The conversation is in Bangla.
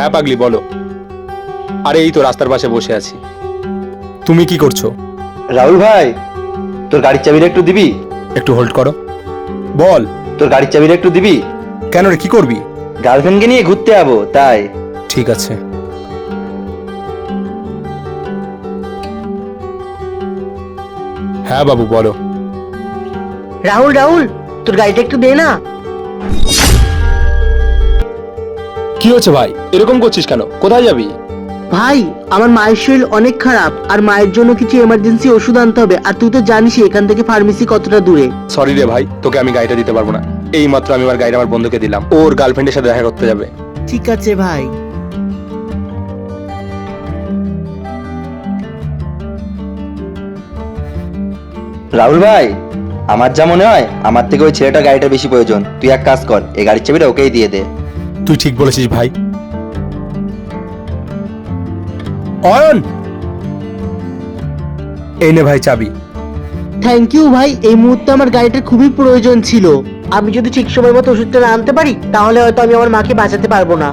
হ্যাঁ পাগলি বলো। আরে এই তো রাস্তার পাশে বসে আছি। তুমি কি করছো? রাহুল ভাই, তোর গাড়ির চাবিটা একটু দিবি? একটু হোল্ড করো। বল। তোর গাড়ির চাবিটা একটু দিবি? কেন রে, কি করবি? গার্লফ্রেন্ডকে নিয়ে ঘুরতে যাবো তাই। ঠিক আছে। হ্যাঁ বাবু বলো। রাহুল রাহুল, তোর গাড়িটা একটু দে না। কি হচ্ছে ভাই, এরকম করছিস কেন? কোথায় যাবি? ভাই, আমার মায়ের শরীর অনেক খারাপ আর মায়ের জন্য কিছু এমার্জেন্সি ওষুধ আনতে হবে, আর তুই তো জানিসই এখান থেকে ফার্মেসি কতটা দূরে। সরি রে ভাই, তোকে আমি গাড়িটা দিতে পারবো না। এই মাত্র আমি আমার গাড়িটা আমার বন্ধুকে দিলাম, ওর গার্লফ্রেন্ডের সাথে দেখা করতে যাবে। ঠিক আছে ভাই। রাহুল ভাই, আমার যা মনে হয় আমার থেকে ওই ছেলেটার গাড়িটা বেশি প্রয়োজন। তুই এক কাজ কর, এই গাড়ির চাবিটা ওকেই দিয়ে দে। তুই ঠিক বলেছিস ভাই। অয়ন, এই নে ভাই চাবি। থ্যাংক ইউ ভাই, এই মুহূর্তে আমার গাড়িটার খুবই প্রয়োজন ছিল। আমি যদি ঠিক সময় মতো ওষুধটা না আনতে পারি তাহলে হয়তো আমি আমার মাকে বাঁচাতে পারবো না।